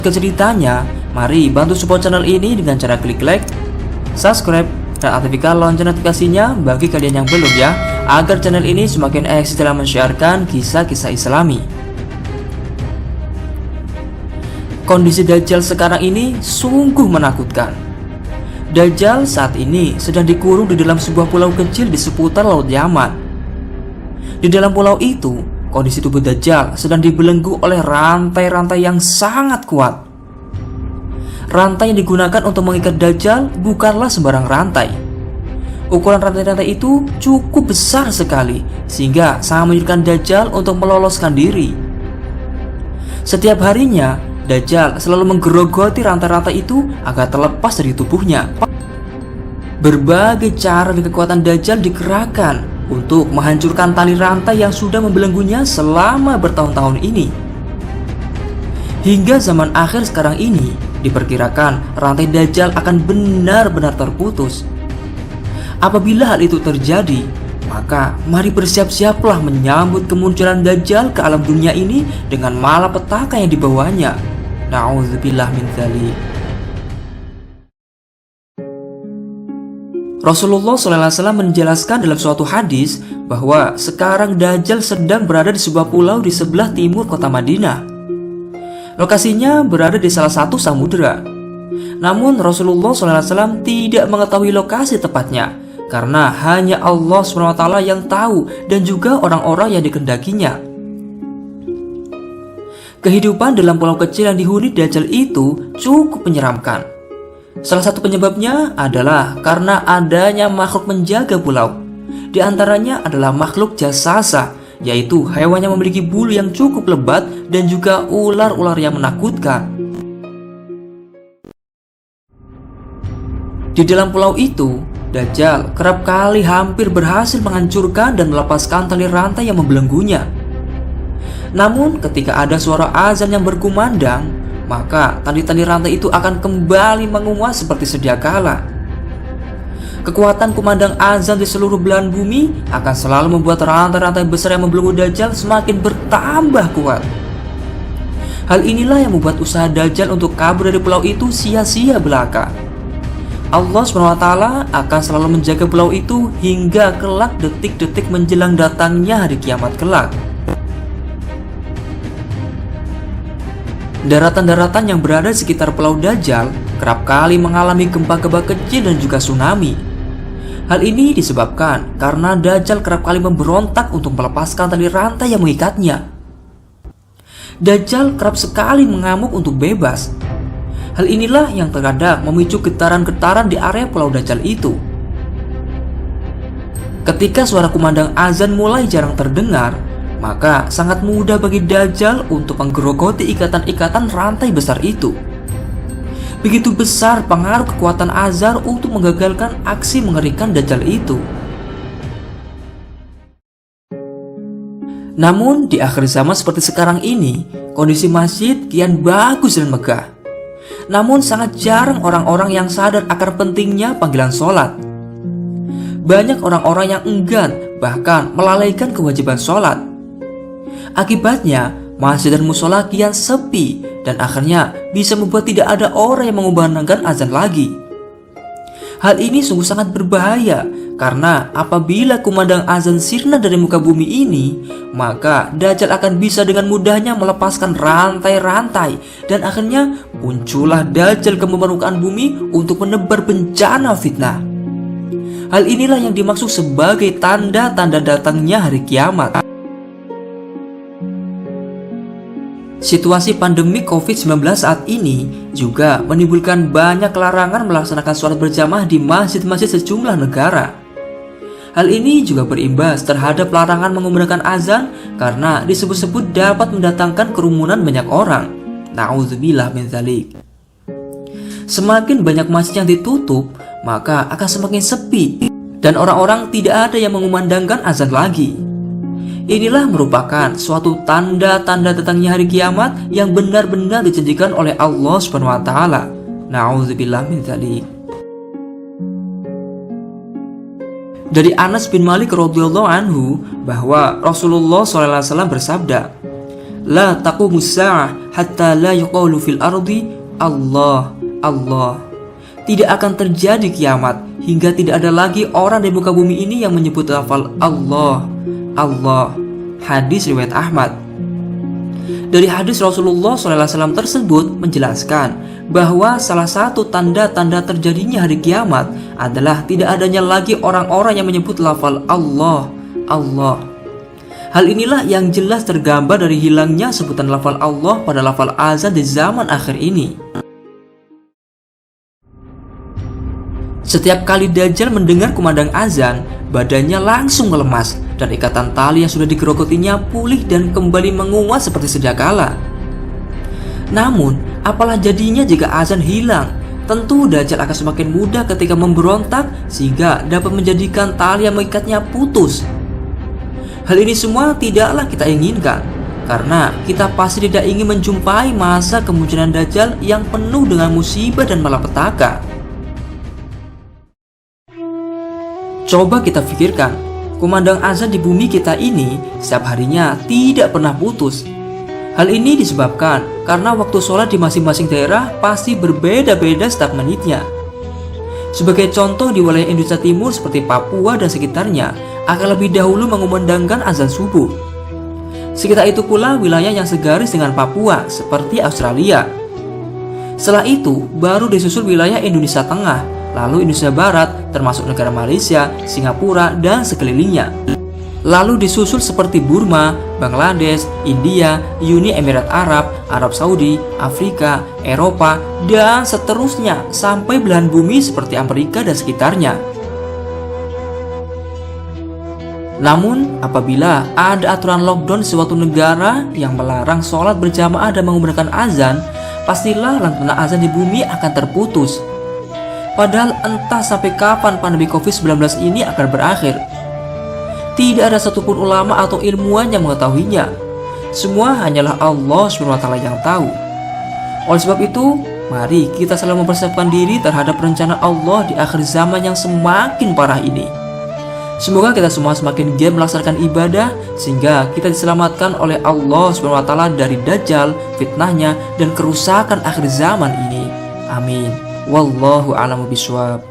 Ke ceritanya, mari bantu support channel ini dengan cara klik like, subscribe, dan aktifkan lonceng notifikasinya bagi kalian yang belum ya, agar channel ini semakin eksis dalam mensiarkan kisah-kisah Islami. Kondisi Dajjal sekarang ini sungguh menakutkan. Dajjal saat ini sedang dikurung di dalam sebuah pulau kecil di seputar Laut Yaman. Di dalam pulau itu, kondisi tubuh Dajjal sedang dibelenggu oleh rantai-rantai yang sangat kuat. Rantai yang digunakan untuk mengikat Dajjal bukanlah sembarang rantai. Ukuran rantai-rantai itu cukup besar sekali, sehingga sangat menyulitkan Dajjal untuk meloloskan diri. Setiap harinya, Dajjal selalu menggerogoti rantai-rantai itu agar terlepas dari tubuhnya. Berbagai cara dan kekuatan Dajjal dikerahkan untuk menghancurkan tali rantai yang sudah membelenggunya selama bertahun-tahun ini. Hingga zaman akhir sekarang ini, diperkirakan rantai Dajjal akan benar-benar terputus. Apabila hal itu terjadi, maka mari bersiap-siaplah menyambut kemunculan Dajjal ke alam dunia ini dengan malapetaka yang dibawanya. Na'udzubillah min dzalik. Rasulullah SAW menjelaskan dalam suatu hadis bahwa sekarang Dajjal sedang berada di sebuah pulau di sebelah timur kota Madinah. Lokasinya berada di salah satu samudera. Namun Rasulullah SAW tidak mengetahui lokasi tepatnya, karena hanya Allah SWT yang tahu dan juga orang-orang yang dikehendakinya. Kehidupan dalam pulau kecil yang dihuni Dajjal itu cukup menyeramkan. Salah satu penyebabnya adalah karena adanya makhluk menjaga pulau. Di antaranya adalah makhluk jasasa, yaitu hewan yang memiliki bulu yang cukup lebat dan juga ular-ular yang menakutkan. Di dalam pulau itu, Dajjal kerap kali hampir berhasil menghancurkan dan melepaskan tali rantai yang membelenggunya. Namun ketika ada suara azan yang berkumandang, maka tali-tali rantai itu akan kembali menguat seperti sedia kala. Kekuatan kumandang azan di seluruh belahan bumi akan selalu membuat rantai-rantai besar yang membelenggu Dajjal semakin bertambah kuat. Hal inilah yang membuat usaha Dajjal untuk kabur dari pulau itu sia-sia belaka. Allah SWT akan selalu menjaga pulau itu hingga kelak detik-detik menjelang datangnya hari kiamat kelak. Daratan-daratan yang berada di sekitar pulau Dajjal kerap kali mengalami gempa-gempa kecil dan juga tsunami. Hal ini disebabkan karena Dajjal kerap kali memberontak untuk melepaskan tali rantai yang mengikatnya. Dajjal kerap sekali mengamuk untuk bebas. Hal inilah yang terkadang memicu getaran-getaran di area pulau Dajjal itu. Ketika suara kumandang azan mulai jarang terdengar, maka sangat mudah bagi Dajjal untuk menggerogoti ikatan-ikatan rantai besar itu. Begitu besar pengaruh kekuatan azan untuk menggagalkan aksi mengerikan Dajjal itu. Namun di akhir zaman seperti sekarang ini, kondisi masjid kian bagus dan megah. Namun sangat jarang orang-orang yang sadar akan pentingnya panggilan sholat. Banyak orang-orang yang enggan, bahkan melalaikan kewajiban sholat. Akibatnya, masjid dan musola kian sepi dan akhirnya bisa membuat tidak ada orang yang mengumandangkan azan lagi. Hal ini sungguh sangat berbahaya karena apabila kumandang azan sirna dari muka bumi ini, maka Dajjal akan bisa dengan mudahnya melepaskan rantai-rantai dan akhirnya muncullah Dajjal ke permukaan bumi untuk menebar bencana fitnah. Hal inilah yang dimaksud sebagai tanda-tanda datangnya hari kiamat. Situasi pandemi COVID-19 saat ini juga menimbulkan banyak larangan melaksanakan sholat berjamaah di masjid-masjid sejumlah negara. Hal ini juga berimbas terhadap larangan mengumandangkan azan karena disebut-sebut dapat mendatangkan kerumunan banyak orang. Na'udzubillah min dzalik. Semakin banyak masjid yang ditutup, maka akan semakin sepi dan orang-orang tidak ada yang mengumandangkan azan lagi. Inilah merupakan suatu tanda-tanda datangnya hari kiamat yang benar-benar dijanjikan oleh Allah SWT. Na'udzubillah min dzalik. Dari Anas bin Malik radhiyallahu anhu bahwa Rasulullah SAW bersabda, La taqumus sa'ah hatta la yuqalu fil ardi Allah, Allah. Tidak akan terjadi kiamat hingga tidak ada lagi orang di muka bumi ini yang menyebut lafal Allah, Allah. Hadis riwayat Ahmad. Dari hadis Rasulullah SAW tersebut menjelaskan bahwa salah satu tanda-tanda terjadinya hari kiamat adalah tidak adanya lagi orang-orang yang menyebut lafal Allah, Allah. Hal inilah yang jelas tergambar dari hilangnya sebutan lafal Allah pada lafal azan di zaman akhir ini. Setiap kali Dajjal mendengar kumandang azan, badannya langsung melemas dan ikatan tali yang sudah digerogotinya pulih dan kembali menguat seperti sedia kala. Namun, apalah jadinya jika azan hilang? Tentu Dajjal akan semakin mudah ketika memberontak sehingga dapat menjadikan tali yang mengikatnya putus. Hal ini semua tidaklah kita inginkan, karena kita pasti tidak ingin menjumpai masa kemunculan Dajjal yang penuh dengan musibah dan malapetaka. Coba kita pikirkan, kumandang azan di bumi kita ini setiap harinya tidak pernah putus. Hal ini disebabkan karena waktu sholat di masing-masing daerah pasti berbeda-beda setiap menitnya. Sebagai contoh, di wilayah Indonesia Timur seperti Papua dan sekitarnya akan lebih dahulu mengumandangkan azan subuh. Sekitar itu pula wilayah yang segaris dengan Papua seperti Australia. Setelah itu baru disusul wilayah Indonesia Tengah, lalu Indonesia Barat termasuk negara Malaysia, Singapura, dan sekelilingnya. Lalu disusul seperti Burma, Bangladesh, India, Uni Emirat Arab, Arab Saudi, Afrika, Eropa, dan seterusnya sampai belahan bumi seperti Amerika dan sekitarnya. Namun, apabila ada aturan lockdown di suatu negara yang melarang sholat berjamaah dan menggunakan azan, pastilah lantunan azan di bumi akan terputus. Padahal entah sampai kapan pandemi COVID-19 ini akan berakhir. Tidak ada satupun ulama atau ilmuwan yang mengetahuinya. Semua hanyalah Allah SWT yang tahu. Oleh sebab itu, mari kita selalu mempersiapkan diri terhadap rencana Allah di akhir zaman yang semakin parah ini. Semoga kita semua semakin giat melaksanakan ibadah sehingga kita diselamatkan oleh Allah SWT dari Dajjal, fitnahnya, dan kerusakan akhir zaman ini. Amin. Wallahu a'lamu bishawab.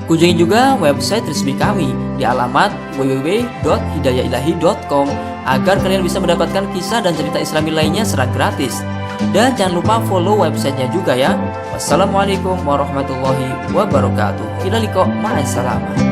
Kunjungi juga website resmi kami di alamat www.hidayailahi.com agar kalian bisa mendapatkan kisah dan cerita Islami lainnya secara gratis. Dan jangan lupa follow websitenya juga ya. Wassalamualaikum warahmatullahi wabarakatuh. Kita lihat, ma'assalamah.